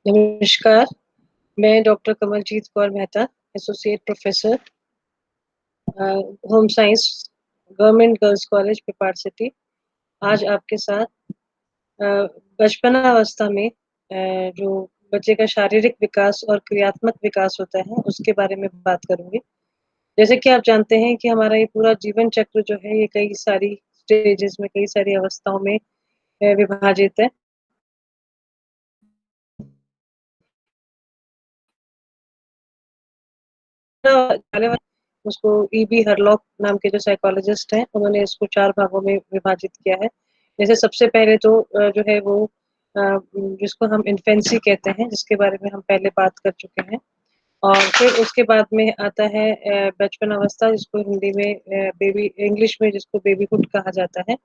नमस्कार, मैं doctor Kamaljeet Kaur Mehta, associate professor home science, government girls college Pipar city. आज आपके साथ अ, बचपनावस्था में जो बच्चे का शारीरिक विकास और क्रियात्मक विकास होता है, उसके बारे में बात करूँगी। जैसे कि आप जानते हैं कि हमारा ये पूरा जीवन चक्र जो है, ये कई सारी स्टेजेज़ में, कई सारी अवस्थाओं में विभाजित है। उसको ईबी हरलॉक नाम के जो साइकोलॉजिस्ट हैं, उन्होंने इसको 4 भागों में विभाजित किया है। जैसे सबसे पहले तो जो है वो जिसको हम इन्फेंसी कहते हैं, जिसके बारे में हम पहले बात कर चुके हैं। और फिर उसके बाद में आता है बचपन अवस्था जिसको हिंदी में बेबी इंग्लिश में जिसको बेबीहुड कहा जाता है।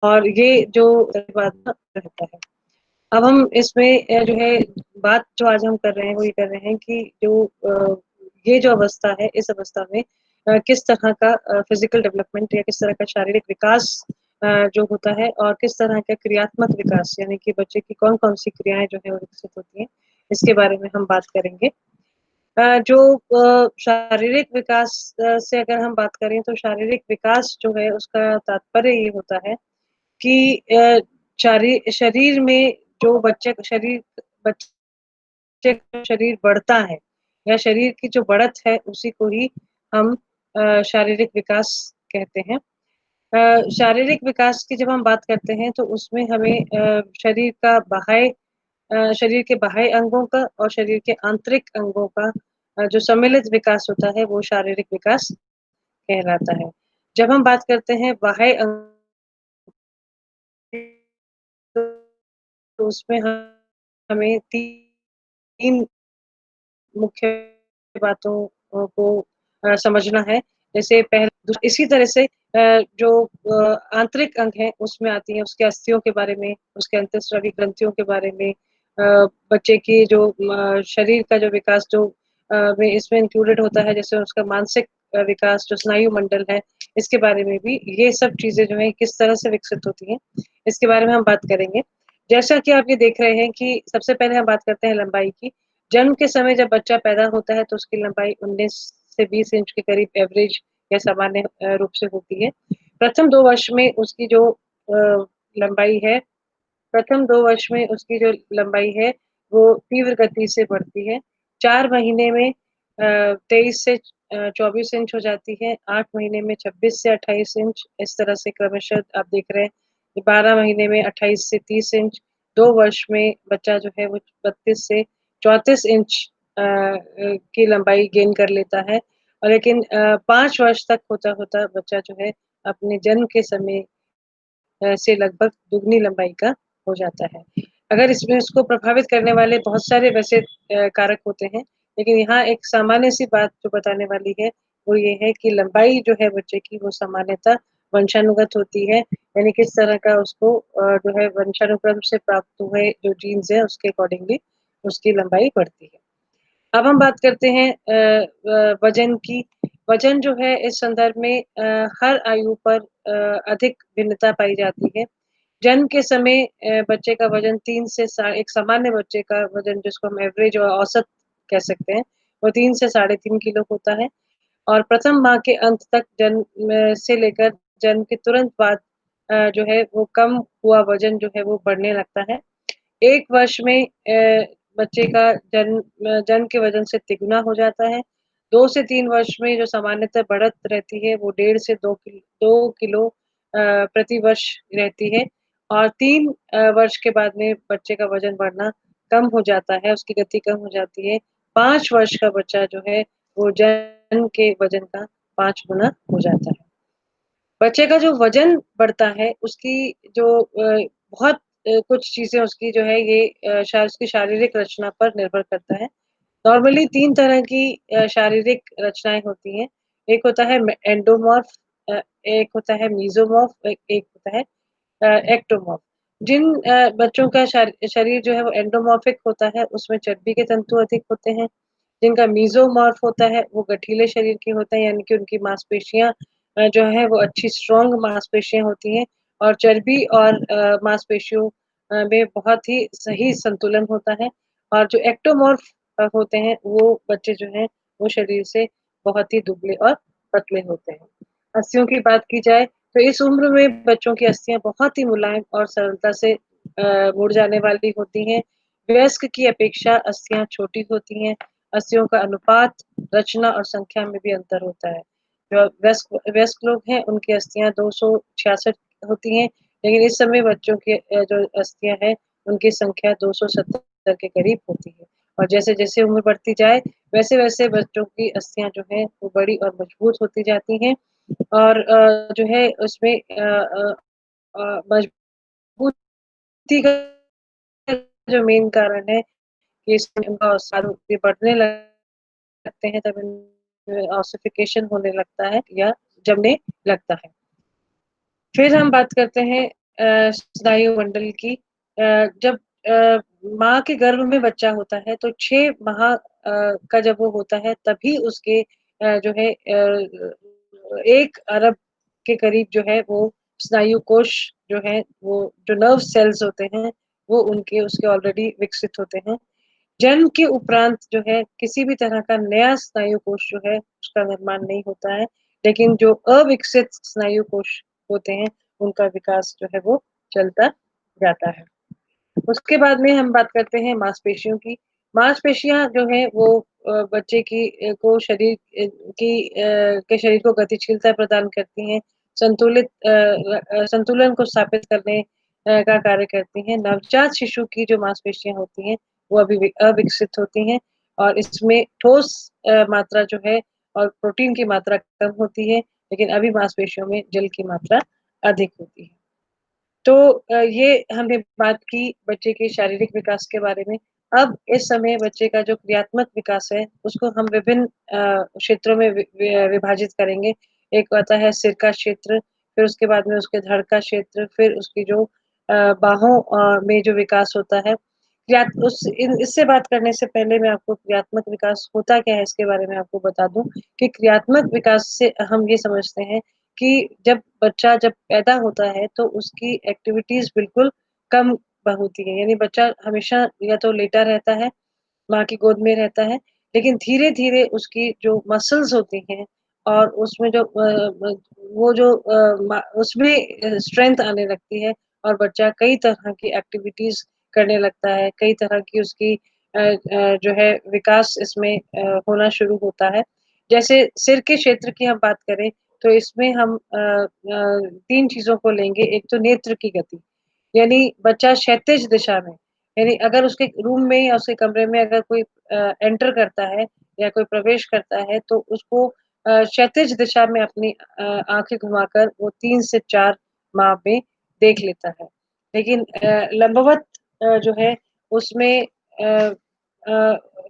और ये जो बाद रहता है। अब हम इसमें जो है बात जो आज हम कर रहे हैं वो ये कर रहे हैं कि जो ये जो अवस्था है इस अवस्था में किस तरह का फिजिकल डेवलपमेंट या किस तरह का शारीरिक विकास जो होता है और किस तरह का क्रियात्मक विकास यानी कि बच्चे की कौन-कौन सी क्रियाएँ जो है वो विकसित होती हैं, इसके बारे में हम बात करेंगे। जो शारीरिक विकास से अगर हम बात करें तो शारीरिक विकास जो है उसका तात्पर्य ये होता है कि शरीर में जो बच्चे का शरीर बच्चे का शरीर बढ़ता है या शरीर की जो बढ़त है उसी को ही हम शारीरिक विकास कहते हैं। शारीरिक विकास की जब हम बात करते हैं तो उसमें हमें शरीर के बाह्य अंगों का और शरीर के आंतरिक अंगों का जो सम्मिलित विकास होता है वो शारीरिक विकास कहलाता है। जब हम बात करते हैं बाह्य अंग तो उसमें हमें 3 मुख्य बातों को समझना है। जैसे इसी तरह से जो आंतरिक अंग हैं उसमें आती हैं उसके अस्थियों के बारे में, उसके अंतःस्रावी ग्रंथियों के बारे में, बच्चे की जो शरीर का जो विकास जो में इसमें इंक्लूडेड होता है जैसे उसका मानसिक विकास जो स्नायु मंडल है, इसके बारे में भी ये सब चीज़ें जो हैं किस तरह से विकसित होती हैं, इसके बारे में हम बात करेंगे। जैसा कि आप ये देख रहे हैं कि सबसे पहले हम बात करते हैं लंबाई की। जन्म के समय जब बच्चा पैदा होता है तो उसकी लंबाई 19 से 20 इंच के करीब एवरेज या सामान्य रूप से होती है। प्रथम 2 वर्ष में उसकी जो लंबाई है प्रथम 2 वर्ष में उसकी जो लंबाई है वो तीव्र गति से बढ़ती है। 4 महीने में 23 से 24 इंच हो जाती है, 8 महीने में 26 से 28 इंच, इस तरह से क्रमशः आप देख रहे हैं कि 12 महीने में 28 से 30 इंच, 2 वर्ष में बच्चा जो है वो 32 से 34 इंच की लंबाई गेन कर लेता है। और लेकिन 5 वर्ष तक होता-होता बच्चा जो है अपने जन्म के समय से लगभग दुगनी लंबाई का हो जाता है। अगर इसमें इसको प्रभावित करने वाले बहुत सारे वैसे कारक होते हैं, लेकिन यहाँ एक सामान्य-सी बात जो बताने वाली है, वो ये है कि लंबाई जो है बच्चे की वो सामान्यतः वंशानुगत होती है, यानी किस तरह का उसको जो है वंशानुक्रम से प्राप्त हुए जो जीन्स हैं उसके अकॉर्डिंगली उसकी लंबाई बढ़ती है। अब हम बात करते हैं वज़न की। वज़न जो है इस संदर्भ में हर आयु पर अधिक भिन्नता पाई जाती है। जन्म के समय बच्चे का वज़न 3 से सा एक सामान्य बच्चे का वज़न जिसको हम एवरेज और औसत कह सकते हैं, वो 3 से साढ़े 3 किलो होता है और प्रथम माह के अंत तक जन्म से लेकर जन्म के तुरंत बाद जो है वो कम हुआ वज़न जो है वो बढ़ने लगता है। 1 वर्ष में बच्चे का जन्म के वज़न से तिगुना हो जाता है। 2 से 3 वर्ष में जो सामान्यतः बढ़त रहती है वो डेढ़ से 2 किलो प्रति वर्ष रहती है और 3 वर्ष के बाद में बच्चे का वज़न बढ़ना कम हो जाता है, उसकी गति कम हो जाती है। 5 वर्ष का बच्चा जो है वो जन्म के वज़न का 5 गुना हो जाता है। बच्चे का जो वज़न बढ़ता है, उसकी जो बहुत कुछ चीज़ें उसकी जो है ये उसकी शारीरिक रचना पर निर्भर करता है। नॉर्मली 3 तरह की शारीरिक रचनाएँ होती हैं। एक होता है एंडोमॉर्फ एक होता है मेसोमॉर्फ एक होता है एक्टोमॉर्फ। जिन बच्चों का शरीर जो है वो एंडोमॉर्फिक होता है, उसमें चर्बी के तंतु अधिक होते हैं। जिनका मेसोमॉर्फ होता है, वो गठीले शरीर के होते हैं, यानी कि उनकी मांसपेशियाँ जो है वो अच्छी स्ट्रॉन्ग मांसपेशियाँ होती हैं और चर्बी और मांसपेशियों में बहुत ही सही संतुलन होता है और जो एक्टोमॉर्फ होते हैं, वो बच्चे जो हैं, वो शरीर से बहुत ही दुबले और पतले होते हैं। अस्थियों की बात की जाए, तो इस उम्र में बच्चों की अस्थियाँ बहुत ही मुलायम और सरलता से मुड़ जाने वाली होती हैं। वयस्क की अपेक्षा अस्थियाँ छोटी होती हैं। अस्थियों का अनुपात, रचना और संख्या में भी अंतर होता है। जो वयस्क वयस्क लोग हैं, उनकी अस्थियाँ 266 होती हैं, लेकिन इस समय बच्चों की जो अस्थियाँ हैं, उनकी संख्या 270 के करीब होती है। और जैसे-जैसे उम्र बढ़ती जाए, वैसे-वैसे बच्चों की अस्थियाँ जो हैं, वो बड़ी और मजबूत होती जाती हैं और जो है उसमें मजबूती का जो मेन कारण है कि इसमें उनका साल बढ़ने लगते हैं तब इनमें ऑसिफिकेशन होने लगता है या जमने लगता है। फिर हम बात करते हैं स्नायु मंडल की। जब माँ के गर्भ में बच्चा होता है तो 6 माह का जब वो होता है तभी उसके जो है 1 अरब के करीब जो है वो स्नायु कोश जो है वो जो नर्व सेल्स होते हैं, वो उनके उसके ऑलरेडी विकसित होते हैं। जन्म के उपरांत जो है किसी भी तरह का नया स्नायु कोष जो है उसका निर्माण नहीं होता है, लेकिन जो अविकसित स्नायु कोष होते हैं उनका विकास जो है वो चलता जाता है। उसके बाद में हम बात करते हैं मांसपेशियों की। मांसपेशियाँ जो हैं वो बच्चे की को शरीर के शरीर को गतिशीलता प्रदान करती हैं, संतुलन को स्थापित करने का कार्य करती हैं। नवजात शिशु की जो मांसपेशियाँ होती हैं, वो अभी अविकसित होती हैं और इसमें ठोस मात्रा जो है और प्रोटीन की मात्रा कम होती है, लेकिन अभी मांसपेशियों में जल की मात्रा अधिक होती है। तो ये हमने बात की बच्चे के शारीरिक विकास के बारे में। अब इस समय बच्चे का जो क्रियात्मक विकास है, उसको हम विभिन्न क्षेत्रों में विभाजित करेंगे। एक आता है सिर का क्षेत्र, फिर उसके बाद में उसके धड़ का क्षेत्र, फिर उसकी जो बाहों में जो विकास होता है। क्रियात उस इन इससे बात करने से पहले मैं आपको क्रियात्मक विकास होता क्या है, इसके बारे में आपको बता दूँ कि क्रियात्मक विकास से हम ये समझते हैं कि जब बच्चा पैदा होता है तो उसकी एक्टिविटीज़ बिल्कुल कम होती हैं, यानी बच्चा हमेशा या तो लेटा रहता है, माँ की गोद में रहता है, लेकिन धीरे-धीरे उसकी जो मसल्स होती हैं और उसमें जो वो जो उसमें स्ट्रेंथ आने लगती है और बच्चा कई तरह की एक्टिविटीज़ करने लगता है, कई तरह की उसकी जो है विकास इसमें होना शुरू होता है। जैसे सिर के क्षेत्र की हम बात करें तो इसमें हम 3 चीज़ों को लेंगे, एक तो नेत्र की गति, यानी बच्चा क्षैतिज दिशा में, यानी अगर उसके रूम में या उसके कमरे में अगर कोई एंटर करता है या कोई प्रवेश करता है तो उसको क्षैतिज दिशा में अपनी आँखें घुमाकर वो 3 से 4 माप में देख लेता है। लेकिन लंबवत जो है उसमें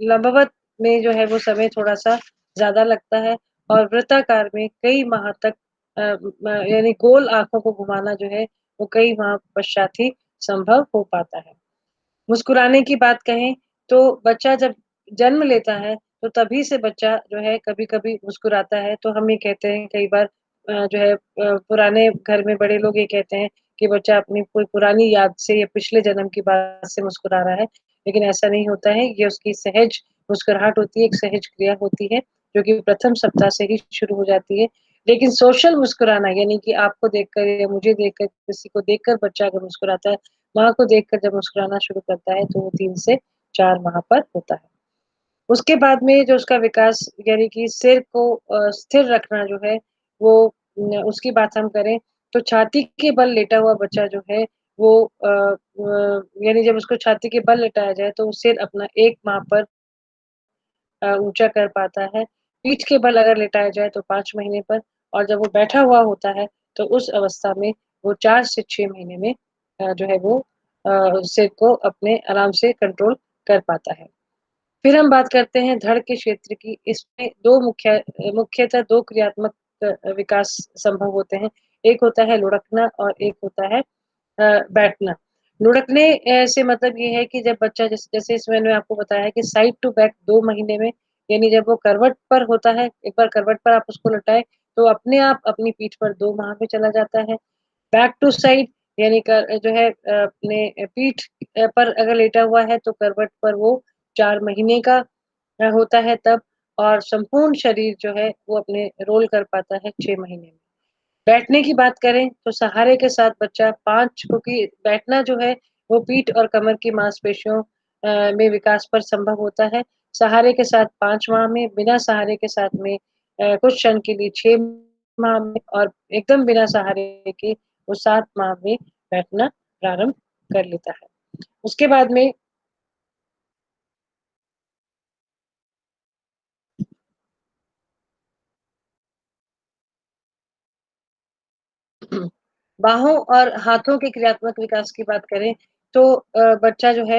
लंबवत में जो है वो समय थोड़ा-सा ज़्यादा लगता है और वृत्ताकार में कई माह तक यानी गोल आँखों को घुमाना जो है वो कई माह पश्चात ही संभव हो पाता है। मुस्कुराने की बात कहें तो बच्चा जब जन्म लेता है तो तभी से बच्चा जो है कभी-कभी मुस्कुराता है। तो हम ये कहते हैं कई बार जो है पुराने घर में बड़े लोग ये कहते हैं कि बच्चा अपनी कोई पुरानी याद से या पिछले जन्म की बात से मुस्कुरा रहा है। लेकिन ऐसा नहीं होता है, ये उसकी सहज मुस्कुराहट होती है, एक सहज क्रिया होती है, जो कि प्रथम सप्ताह से ही शुरू हो जाती है। लेकिन सोशल मुस्कुराना यानी कि आपको देखकर या मुझे देखकर, किसी को देखकर बच्चा अगर मुस्कुराता है, माँ को देखकर जब मुस्कुराना शुरू करता है तो वो 3 से 4 माह पर होता है। उसके बाद में जो उसका विकास यानी कि सिर को स्थिर रखना जो है वो उसकी बात हम करें तो छाती के बल लेटा हुआ बच्चा जो है वो यानी जब उसको छाती के बल लेटाया जाए तो वो सिर अपना 1 माह पर ऊँचा कर पाता है। पीठ के बल अगर लेटाया जाए तो 5 महीने पर और जब वो बैठा हुआ होता है, तो उस अवस्था में वो 4 से 6 महीने में जो है वो सिर को अपने आराम से कंट्रोल कर पाता है। फिर हम बात करते हैं धड़ के क्षेत्र की। इसमें 2 मुख्यतः 2 क्रियात्मक विकास संभव होते हैं। एक होता है लुढ़कना और एक होता है बैठना। लुढ़कने से मतलब ये है कि जब बच्चा जैसे जैसे इसमें मैंने आपको बताया कि साइड टू बैक 2 महीने में यानी जब वो करवट पर होता है, एक बार करवट पर आप उसको लौटाएँ, तो अपने आप अपनी पीठ पर 2 माह में चला जाता है। बैक टू साइड यानी जो है अपने पीठ पर अगर लेटा हुआ है तो करवट पर वो 4 महीने का होता है तब और संपूर्ण शरीर जो है वो अपने रोल कर पाता है 6 महीने में। बैठने की बात करें तो सहारे के साथ बच्चा 5 क्योंकि बैठना जो है वो पीठ और कमर की मांसपेशियों में विकास पर संभव होता है। सहारे के साथ 5 माह में, बिना सहारे के साथ में कुछ क्षण के लिए 6 माह में और एकदम बिना सहारे के वो 7 माह में बैठना प्रारंभ कर लेता है। उसके बाद में बाहों और हाथों के क्रियात्मक विकास की बात करें तो बच्चा जो है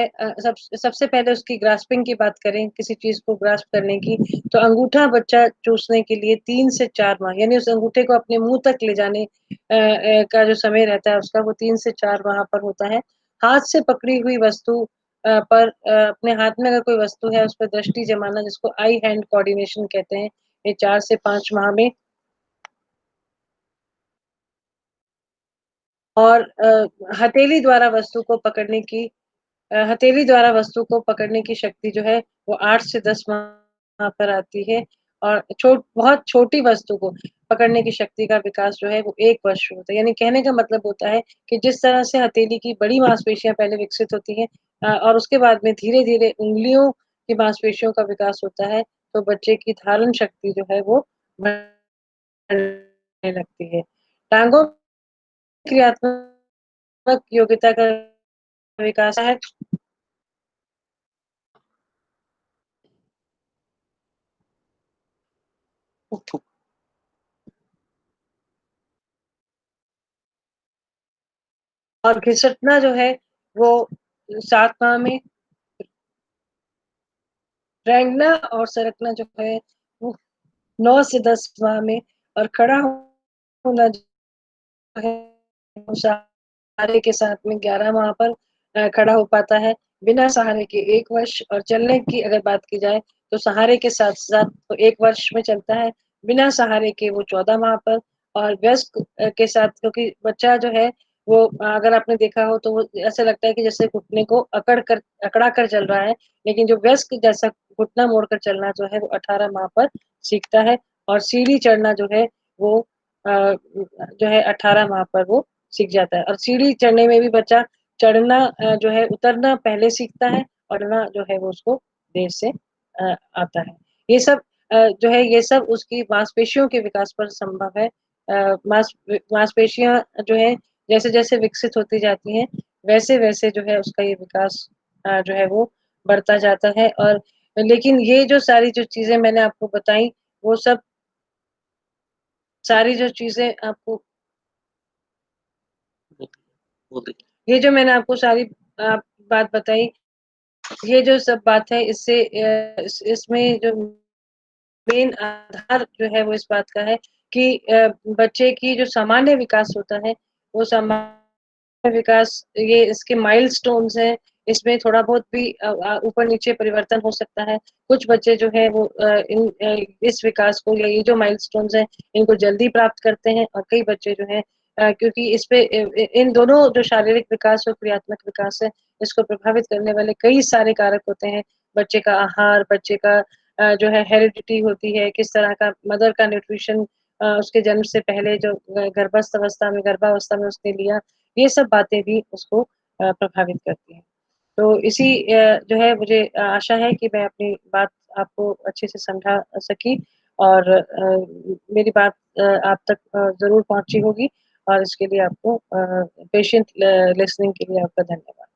सबसे पहले उसकी ग्रास्पिंग की बात करें, किसी चीज़ को ग्रास्प करने की, तो अंगूठा बच्चा चूसने के लिए 3 से 4 माह यानी उस अंगूठे को अपने मुँह तक ले जाने का जो समय रहता है उसका वो 3 से 4 माह पर होता है। हाथ से पकड़ी हुई वस्तु पर अपने हाथ में अगर कोई वस्तु है उस पे दृष्टि जमाना जिसको आई हैंड कोऑर्डिनेशन कहते हैं, ये 4 से 5 माह में और हथेली द्वारा वस्तु को पकड़ने की शक्ति जो है वो 8 से 10 माह पर आती है और बहुत छोटी वस्तु को पकड़ने की शक्ति का विकास जो है वो 1 वर्ष में होता है। यानी कहने का मतलब होता है कि जिस तरह से हथेली की बड़ी मांसपेशियाँ पहले विकसित होती हैं और उसके बाद में धीरे-धीरे उँगलियों की मांसपेशियों का विकास होता है, तो बच्चे की धारण शक्ति जो है वो बढ़ने लगती है। टाँगों की क्रियात्मक योग्यता का विकास है और घिसटना जो है वो 7 माह में, रेंगना और सरकना जो है वो 9 से 10 माह में और खड़ा होना जो है वो सहारे के साथ में 11 माह पर खड़ा हो पाता है, बिना सहारे के 1 वर्ष और चलने की अगर बात की जाए तो सहारे के साथ-साथ तो 1 वर्ष में चलता है, बिना सहारे के वो 14 माह पर और वयस्क के साथ क्योंकि बच्चा जो है वो अगर आपने देखा हो तो वो ऐसा लगता है कि जैसे घुटने को अकड़ा कर चल रहा है, लेकिन जो वयस्क जैसा घुटना मोड़कर चलना जो है वो 18 माह पर सीखता है और सीढ़ी चढ़ना जो है वो जो है 18 माह पर वो सीख जाता है और सीढ़ी चढ़ने में भी बच्चा चढ़ना जो है उतरना पहले सीखता है और चढ़ना जो है वो उसको देर से आता है। ये सब जो है ये सब उसकी मांसपेशियों के विकास पर संभव है। मांसपेशियाँ जो है जैसे-जैसे विकसित होती जाती हैं, वैसे-वैसे जो है उसका ये विकास जो है वो बढ़ता जाता है और लेकिन ये जो सारी जो चीज़ें मैंने आपको बताई, वो सब सारी जो चीज़ें आपको ये जो मैंने आपको सारी बात बताई, ये जो सब बात है इससे इसमें जो मेन आधार जो है वो इस बात का है कि बच्चे की जो सामान्य विकास होता है, वो सामान्य विकास ये इसके माइलस्टोन्स हैं, इसमें थोड़ा बहुत भी ऊपर-नीचे परिवर्तन हो सकता है। कुछ बच्चे जो हैं वो इस विकास को या ये जो माइलस्टोन्स हैं, इनको जल्दी प्राप्त करते हैं और कई बच्चे जो हैं क्योंकि इस पे इन दोनों जो शारीरिक विकास और क्रियात्मक विकास है, इसको प्रभावित करने वाले कई सारे कारक होते हैं। बच्चे का आहार, बच्चे का जो है हेरिडिटी होती है, किस तरह का मदर का न्यूट्रिशन उसके जन्म से पहले जो गर्भावस्था में उसने लिया, ये सब बातें भी उसको प्रभावित करती हैं। तो इसी जो है मुझे आशा है कि मैं अपनी बात आपको अच्छे से समझा सकी और मेरी बात आप तक ज़रूर पहुँची होगी और इसके लिए आपको पेशेंट लिसनिंग के लिए आपका धन्यवाद।